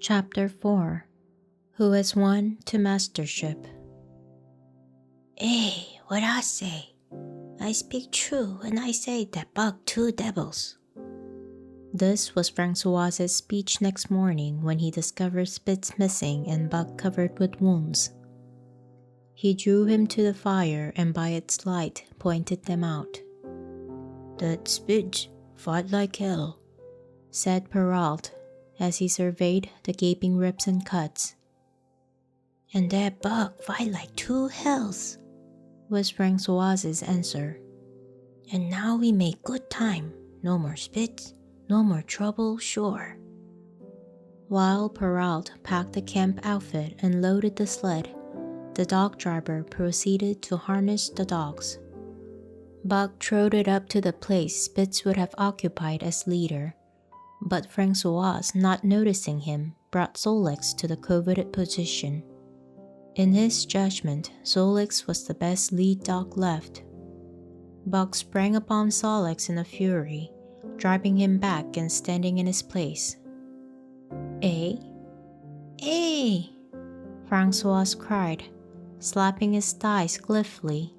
Chapter 4 Who Has Won to Mastership? Hey, what I say? I speak true when I say that Buck two devils. This was Francois's speech next morning when he discovered Spitz missing and Buck covered with wounds. He drew him to the fire and by its light pointed them out. That Spitz fought like hell, said Perrault as he surveyed the gaping rips and cuts. And that Buck fight like two hells, was Francois's answer. And now we make good time. No more Spitz, no more trouble, sure. While Perrault packed the camp outfit and loaded the sled, the dog driver proceeded to harness the dogs. Buck trotted up to the place Spitz would have occupied as leader, but Francois, not noticing him, brought Solix to the coveted position. In his judgment, Solix was the best lead dog left. Buck sprang upon Solix in a fury, driving him back and standing in his place. Eh? Eh! Francois cried, slapping his thighs gleefully.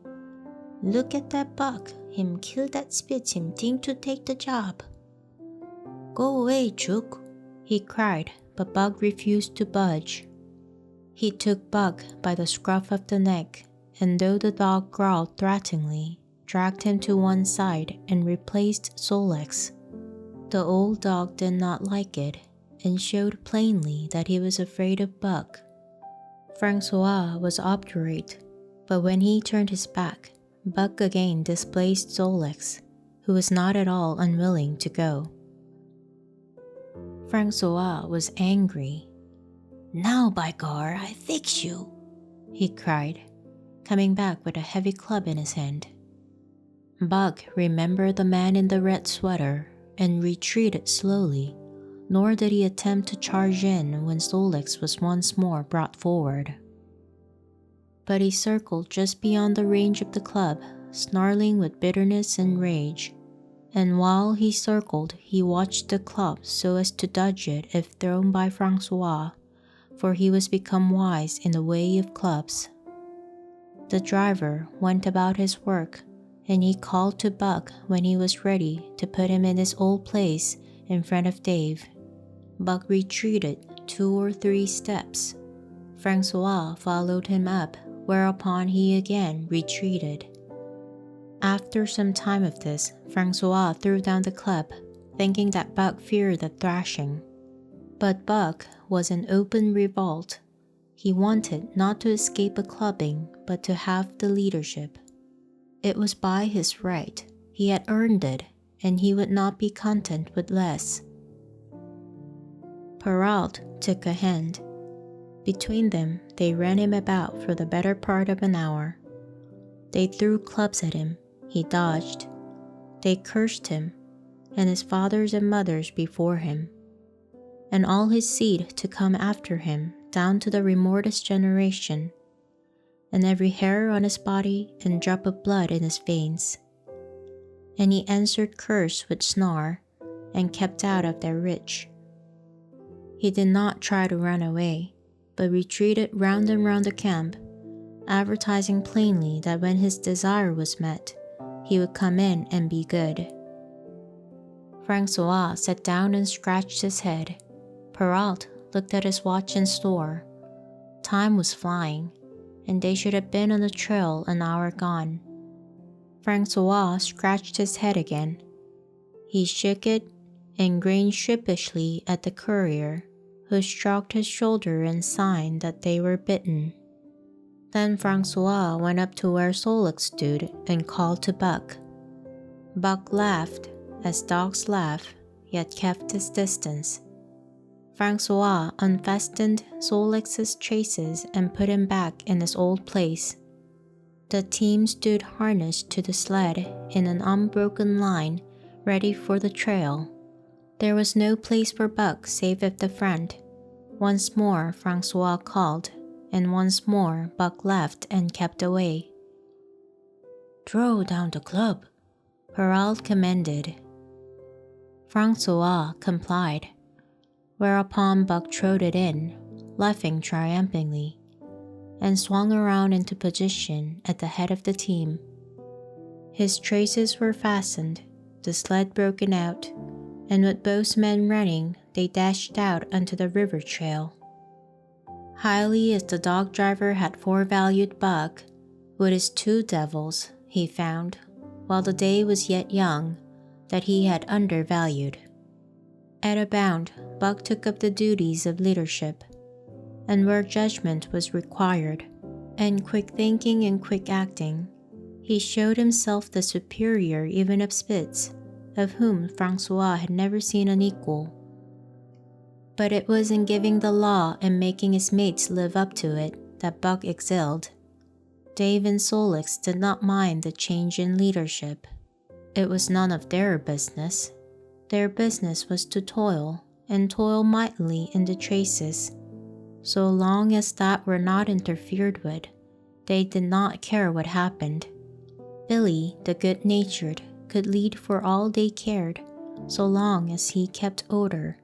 Look at that Buck, him kill that Spitz, him think to take the job. Go away, Chook, he cried, but Buck refused to budge. He took Buck by the scruff of the neck, and though the dog growled threateningly, dragged him to one side and replaced Solix. The old dog did not like it, and showed plainly that he was afraid of Buck. Francois was obdurate, but when he turned his back, Buck again displaced Solix, who was not at all unwilling to go. Francois was angry. Now, by gar, I fix you, he cried, coming back with a heavy club in his hand. Buck remembered the man in the red sweater and retreated slowly, nor did he attempt to charge in when Solix was once more brought forward. But he circled just beyond the range of the club, snarling with bitterness and rage, and while he circled he watched the club so as to dodge it if thrown by Francois, for he was become wise in the way of clubs. The driver went about his work, and he called to Buck when he was ready to put him in his old place in front of Dave. Buck retreated 2 or 3 steps. Francois followed him up, whereupon he again retreated. After some time of this, Francois threw down the club, thinking that Buck feared the thrashing. But Buck was in open revolt. He wanted not to escape a clubbing, but to have the leadership. It was by his right. He had earned it, and he would not be content with less. Perrault took a hand. Between them, they ran him about for the better part of an hour. They threw clubs at him. He dodged. They cursed him, and his fathers and mothers before him, and all his seed to come after him down to the remotest generation, and every hair on his body and drop of blood in his veins. And he answered curse with snarl, and kept out of their reach. He did not try to run away, but retreated round and round the camp, advertising plainly that when his desire was met, he would come in and be good. Francois sat down and scratched his head. Perrault looked at his watch and store. Time was flying, and they should have been on the trail an hour gone. Francois scratched his head again. He shook it and grinned sheepishly at the courier, who stroked his shoulder in sign that they were bitten. Then Francois went up to where Solix stood and called to Buck. Buck laughed, as dogs laugh, yet kept his distance. Francois unfastened Solix's traces and put him back in his old place. The team stood harnessed to the sled in an unbroken line, ready for the trail. There was no place for Buck save at the front. Once more Francois called, and once more Buck left and kept away. Throw down the club, Perrault commanded. Francois complied. whereupon Buck trotted in, laughing triumphantly, and swung around into position at the head of the team. His traces were fastened, the sled broken out, and with both men running, they dashed out onto the river trail. Highly as the dog driver had forevalued Buck, with his two devils, he found, while the day was yet young, that he had undervalued. At a bound, Buck took up the duties of leadership, and where judgment was required, and quick thinking and quick acting, he showed himself the superior even of Spitz, of whom Francois had never seen an equal. But it was in giving the law and making his mates live up to it that Buck excelled. Dave and Solix did not mind the change in leadership. It was none of their business. Their business was to toil, and toil mightily in the traces. So long as that were not interfered with, they did not care what happened. Billy, the good-natured, could lead for all they cared, so long as he kept order.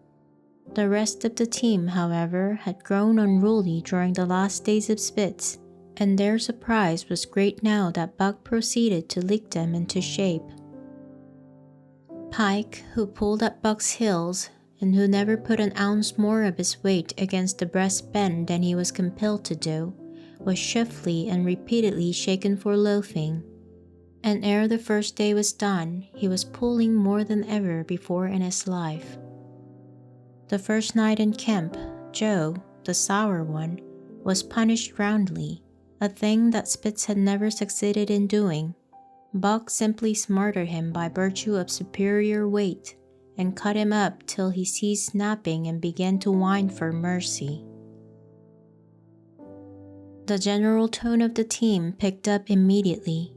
The rest of the team, however, had grown unruly during the last days of Spitz, and their surprise was great now that Buck proceeded to lick them into shape. Pike, who pulled at Buck's heels, and who never put an ounce more of his weight against the breast bend than he was compelled to do, was swiftly and repeatedly shaken for loafing. And ere the first day was done, he was pulling more than ever before in his life. The first night in camp, Joe, the sour one, was punished roundly, a thing that Spitz had never succeeded in doing. Buck simply smarted him by virtue of superior weight, and cut him up till he ceased napping and began to whine for mercy. The general tone of the team picked up immediately.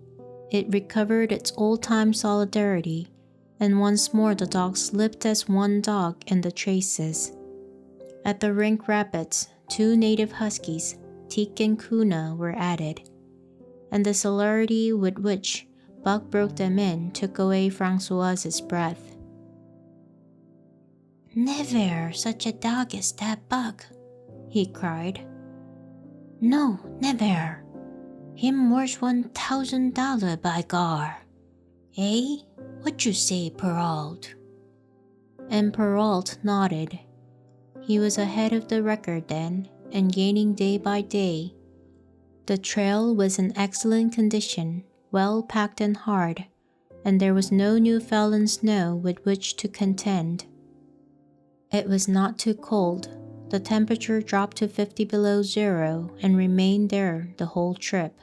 It recovered its old-time solidarity, and once more the dogs slipped as one dog in the traces. At the Rink Rapids, 2 native huskies, Teak and Kuna, were added, and the celerity with which Buck broke them in took away Francois's breath. "Never such a dog as that Buck," he cried. "No, never. Him worth $1,000 by gar. Eh? What you say, Perrault?" And Perrault nodded. He was ahead of the record then, and gaining day by day. The trail was in excellent condition, well packed and hard, and there was no new-fallen snow with which to contend. It was not too cold. The temperature dropped to 50 below zero and remained there the whole trip.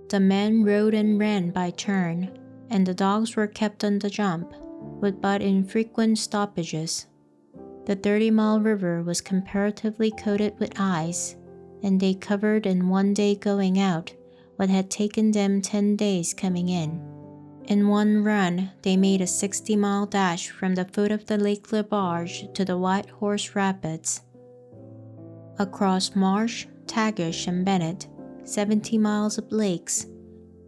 The men rode and ran by turn, and the dogs were kept on the jump, with but infrequent stoppages. The 30-mile river was comparatively coated with ice, and they covered in one day going out what had taken them 10 days coming in. In one run, they made a 60-mile dash from the foot of the Lake Labarge to the White Horse Rapids. Across Marsh, Tagish, and Bennett, 70 miles of lakes,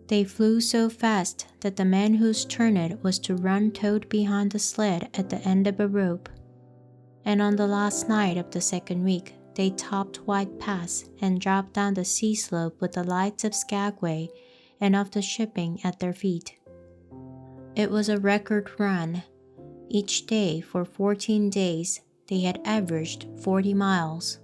they flew so fast that the man whose turn it was to run towed behind the sled at the end of a rope. And on the last night of the second week, they topped White Pass and dropped down the sea slope with the lights of Skagway and of the shipping at their feet. It was a record run. Each day for 14 days, they had averaged 40 miles.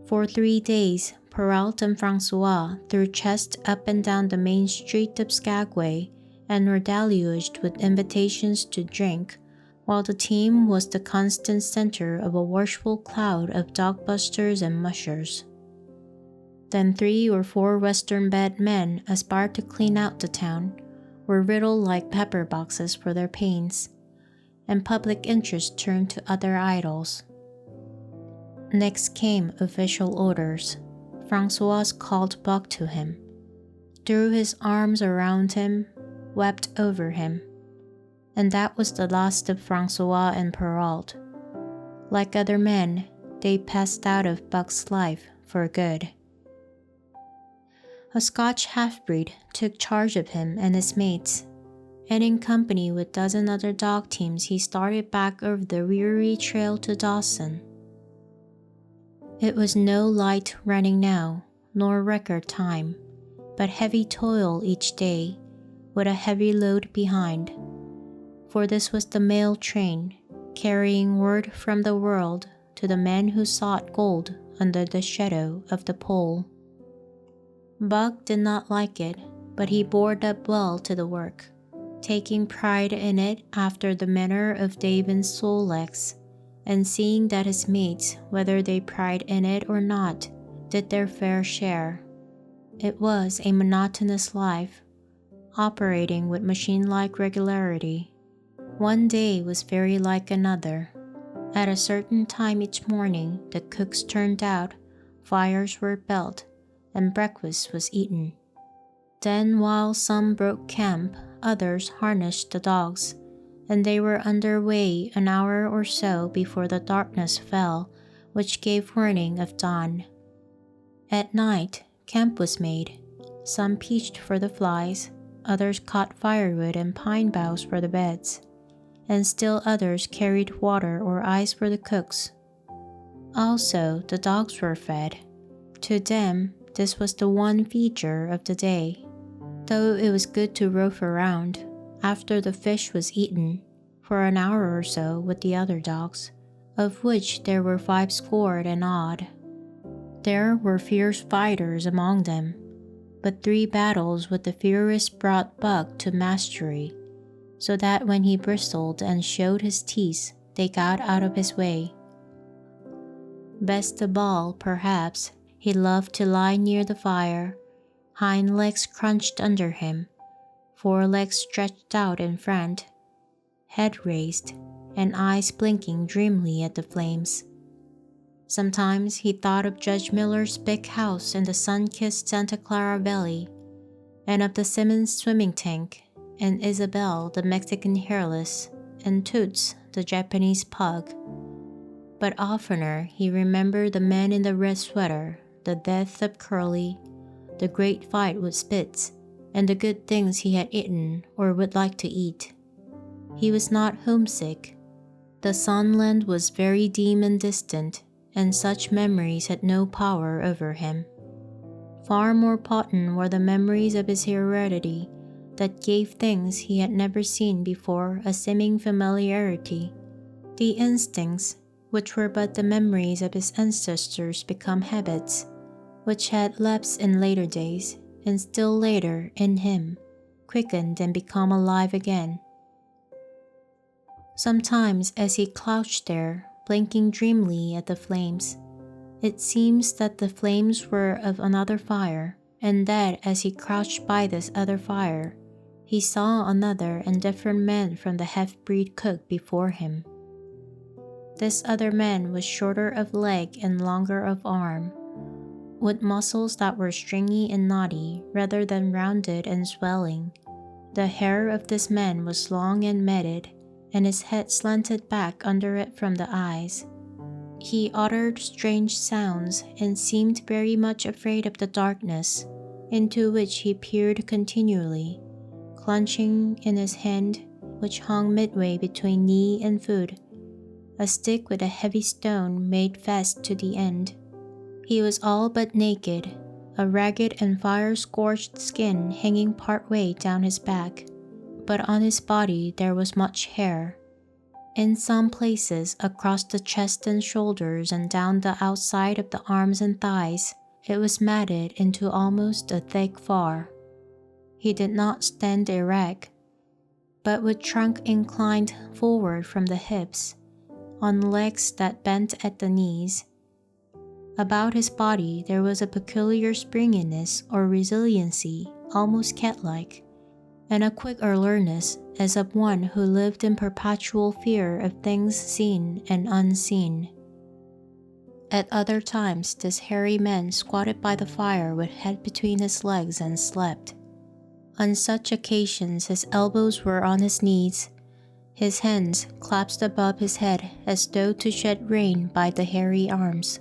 For 3 days, Perrault and Francois threw chests up and down the main street of Skagway and were deluged with invitations to drink, while the team was the constant center of a worshipful cloud of dogbusters and mushers. Then 3 or 4 western-bred men aspired to clean out the town, were riddled like pepper boxes for their pains, and public interest turned to other idols. Next came official orders. Francois called Buck to him, threw his arms around him, wept over him, and that was the last of Francois and Perrault. Like other men, they passed out of Buck's life for good. A Scotch half-breed took charge of him and his mates. and in company with dozen other dog teams he started back over the weary trail to Dawson. It was no light running now, nor record time, but heavy toil each day, with a heavy load behind. For this was the mail train, carrying word from the world to the men who sought gold under the shadow of the pole. Buck did not like it, but he bore up well to the work, taking pride in it after the manner of Dave and Sol-leks, and seeing that his mates, whether they pride in it or not, did their fair share. It was a monotonous life, operating with machine-like regularity. One day was very like another. At a certain time each morning, the cooks turned out, fires were built, and breakfast was eaten. Then, while some broke camp, others harnessed the dogs, and they were under way an hour or so before the darkness fell, which gave warning of dawn. At night, camp was made. Some pitched for the flies, others caught firewood and pine boughs for the beds, and still others carried water or ice for the cooks. Also, the dogs were fed. To them, this was the one feature of the day, though it was good to rove around, after the fish was eaten, for an hour or so with the other dogs, of which there were 50 and odd. There were fierce fighters among them, but 3 battles with the fiercest brought Buck to mastery, so that when he bristled and showed his teeth, they got out of his way. Best of all, perhaps, he loved to lie near the fire, hind legs crunched under him, forelegs stretched out in front, head raised, and eyes blinking dreamily at the flames. Sometimes he thought of Judge Miller's big house in the sun-kissed Santa Clara Valley, and of the Simmons swimming tank, and Isabel the Mexican hairless, and Toots the Japanese pug. But oftener he remembered the man in the red sweater, the death of Curly, the great fight with Spitz, and the good things he had eaten or would like to eat. He was not homesick. The Sunland was very dim and distant, and such memories had no power over him. Far more potent were the memories of his heredity, that gave things he had never seen before a seeming familiarity. The instincts, which were but the memories of his ancestors become habits, which had lapsed in later days, and still later in him, quickened and become alive again. Sometimes as he crouched there, blinking dreamily at the flames, it seems that the flames were of another fire, and that as he crouched by this other fire, he saw another and different man from the half-breed cook before him. This other man was shorter of leg and longer of arm, with muscles that were stringy and knotty rather than rounded and swelling. The hair of this man was long and matted, and his head slanted back under it from the eyes. He uttered strange sounds and seemed very much afraid of the darkness, into which he peered continually, clenching in his hand, which hung midway between knee and foot, a stick with a heavy stone made fast to the end. He was all but naked, a ragged and fire-scorched skin hanging part way down his back, but on his body there was much hair. In some places across the chest and shoulders and down the outside of the arms and thighs, it was matted into almost a thick fur. He did not stand erect, but with trunk inclined forward from the hips, on legs that bent at the knees. About his body there was a peculiar springiness or resiliency, almost cat-like, and a quick alertness as of one who lived in perpetual fear of things seen and unseen. At other times this hairy man squatted by the fire with head between his legs and slept. On such occasions his elbows were on his knees, his hands clasped above his head as though to shed rain by the hairy arms.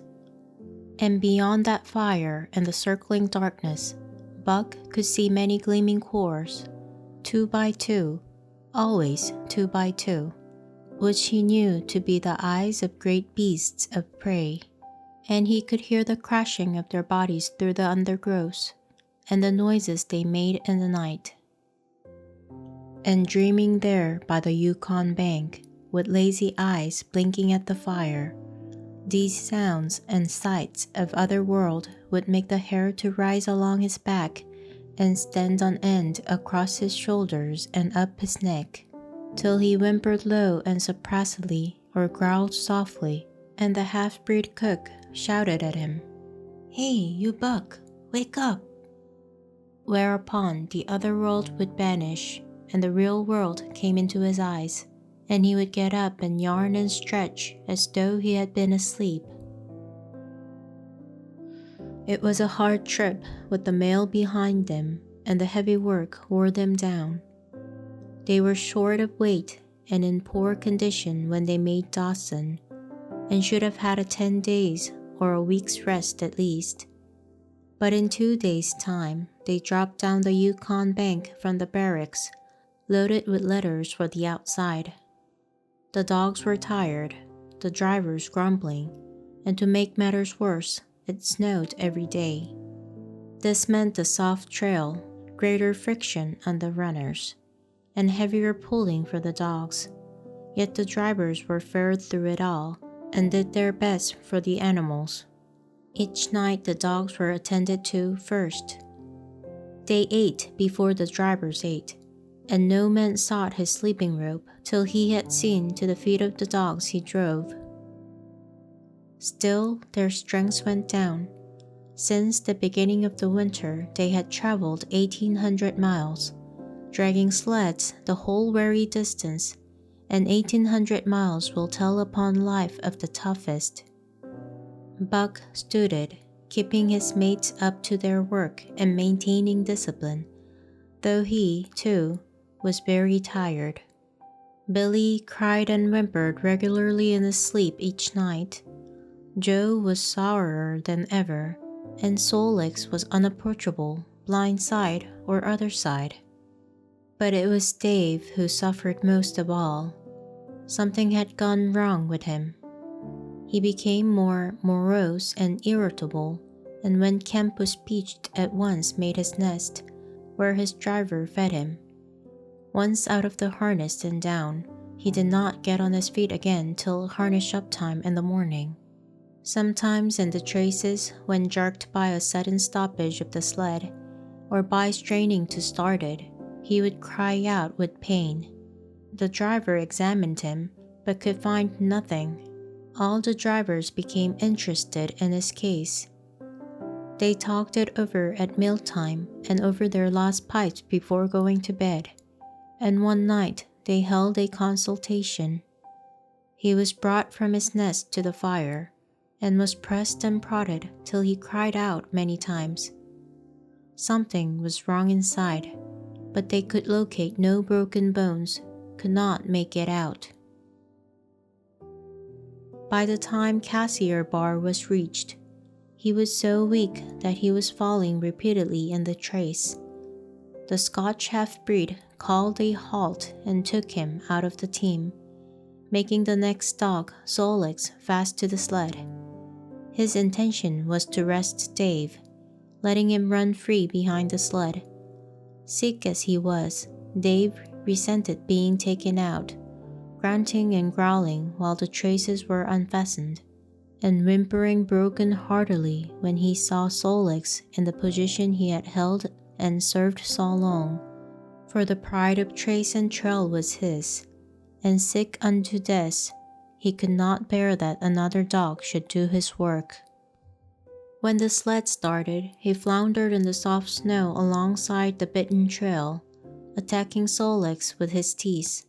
And beyond that fire and the circling darkness, Buck could see many gleaming cores, 2 by 2, always 2 by 2, which he knew to be the eyes of great beasts of prey, and he could hear the crashing of their bodies through the undergrowth, and the noises they made in the night. And dreaming there by the Yukon bank, with lazy eyes blinking at the fire, these sounds and sights of other world would make the hair to rise along his back and stand on end across his shoulders and up his neck, till he whimpered low and suppressedly or growled softly, and the half-breed cook shouted at him, "Hey, you buck, wake up!" Whereupon the other world would vanish, and the real world came into his eyes, and he would get up and yarn and stretch as though he had been asleep. It was a hard trip with the mail behind them, and the heavy work wore them down. They were short of weight and in poor condition when they made Dawson, and should have had a 10 days or a week's rest at least. But in 2 days' time, they dropped down the Yukon bank from the barracks, loaded with letters for the outside. The dogs were tired, the drivers grumbling, and to make matters worse, it snowed every day. This meant a soft trail, greater friction on the runners, and heavier pulling for the dogs. Yet the drivers were fared through it all and did their best for the animals. Each night the dogs were attended to first. They ate before the drivers ate, and no man sought his sleeping rope till he had seen to the feet of the dogs he drove. Still their strength went down. Since the beginning of the winter they had traveled 1,800 miles, dragging sleds the whole weary distance, and 1,800 miles will tell upon life of the toughest. Buck stood it, keeping his mates up to their work and maintaining discipline, though he, too, was very tired. Billy cried and whimpered regularly in his sleep each night. Joe was sourer than ever, and Solix was unapproachable, blind side or other side. But it was Dave who suffered most of all. Something had gone wrong with him. He became more morose and irritable, and when camp was pitched at once made his nest, where his driver fed him. Once out of the harness and down, he did not get on his feet again till harness-up time in the morning. Sometimes in the traces, when jerked by a sudden stoppage of the sled, or by straining to start it, he would cry out with pain. The driver examined him, but could find nothing. All the drivers became interested in his case. They talked it over at mealtime and over their last pipes before going to bed, and one night they held a consultation. He was brought from his nest to the fire, and was pressed and prodded till he cried out many times. Something was wrong inside, but they could locate no broken bones, could not make it out. By the time Cassiar Bar was reached, he was so weak that he was falling repeatedly in the trace. The Scotch half-breed called a halt and took him out of the team, making the next dog, Solix, fast to the sled. His intention was to rest Dave, letting him run free behind the sled. Sick as he was, Dave resented being taken out, grunting and growling while the traces were unfastened, and whimpering broken-heartedly when he saw Solix in the position he had held and served so long, for the pride of trace and trail was his, and sick unto death, he could not bear that another dog should do his work. When the sled started, he floundered in the soft snow alongside the bitten trail, attacking Solix with his teeth,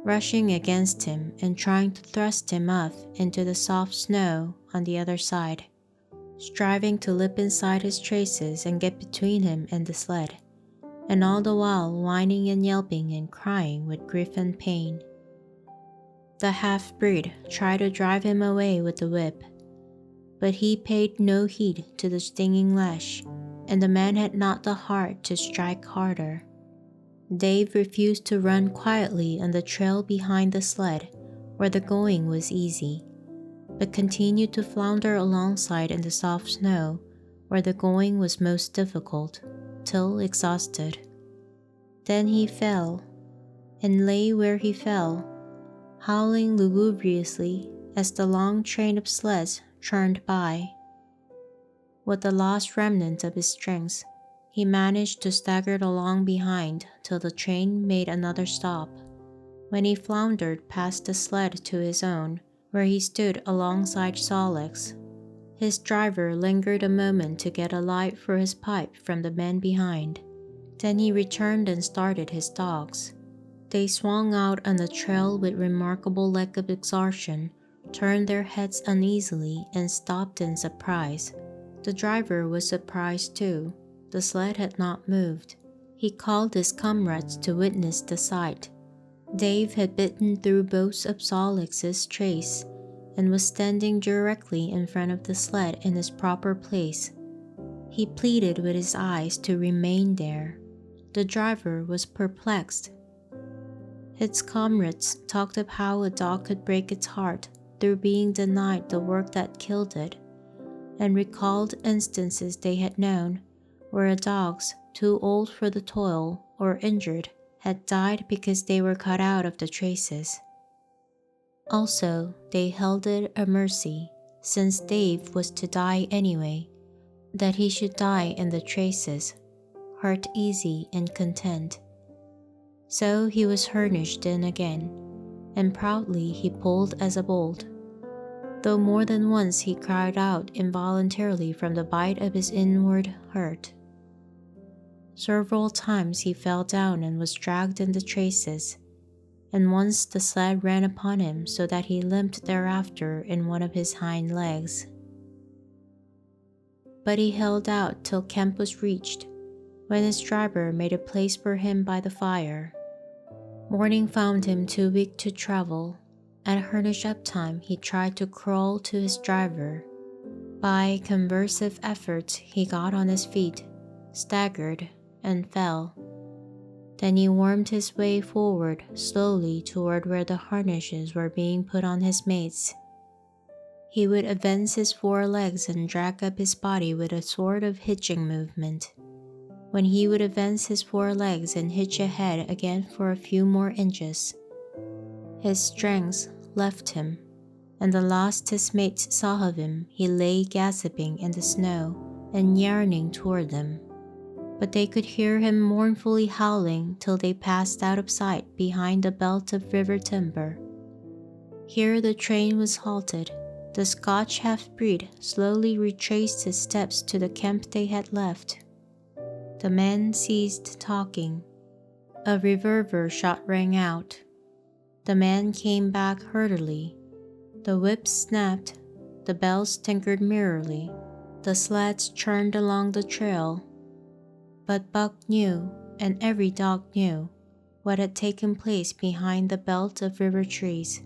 rushing against him and trying to thrust him off into the soft snow on the other side, striving to lip inside his traces and get between him and the sled, and all the while whining and yelping and crying with grief and pain. The half-breed tried to drive him away with the whip, but he paid no heed to the stinging lash, and the man had not the heart to strike harder. Dave refused to run quietly on the trail behind the sled, where the going was easy, but continued to flounder alongside in the soft snow, where the going was most difficult, till exhausted. Then he fell, and lay where he fell, howling lugubriously as the long train of sleds churned by. With the last remnant of his strength, he managed to stagger along behind till the train made another stop, when he floundered past the sled to his own, where he stood alongside Solix. His driver lingered a moment to get a light for his pipe from the man behind. Then he returned and started his dogs. They swung out on the trail with remarkable lack of exhaustion, turned their heads uneasily, and stopped in surprise. The driver was surprised too. The sled had not moved. He called his comrades to witness the sight. Dave had bitten through both of Solix's trace and was standing directly in front of the sled in his proper place. He pleaded with his eyes to remain there. The driver was perplexed. His comrades talked of how a dog could break its heart through being denied the work that killed it, and recalled instances they had known where dogs, too old for the toil or injured, had died because they were cut out of the traces. Also, they held it a mercy, since Dave was to die anyway, that he should die in the traces, heart easy and content. So he was harnessed in again, and proudly he pulled as of old, though more than once he cried out involuntarily from the bite of his inward hurt. Several times he fell down and was dragged in the traces, and once the sled ran upon him so that he limped thereafter in one of his hind legs. But he held out till camp was reached, when his driver made a place for him by the fire. Morning found him too weak to travel. At harness-up time, he tried to crawl to his driver. By convulsive efforts, he got on his feet, staggered, and fell. Then he wormed his way forward slowly toward where the harnesses were being put on his mates. He would advance his forelegs and drag up his body with a sort of hitching movement, when he would advance his forelegs and hitch ahead again for a few more inches. His strength left him, and the last his mates saw of him, he lay gasping in the snow and yearning toward them. But they could hear him mournfully howling till they passed out of sight behind a belt of river timber. Here the train was halted. The Scotch half-breed slowly retraced his steps to the camp they had left. The men ceased talking. A revolver shot rang out. The man came back hurriedly. The whips snapped. The bells tinkled merrily. The sleds churned along the trail. But Buck knew, and every dog knew, what had taken place behind the belt of river trees.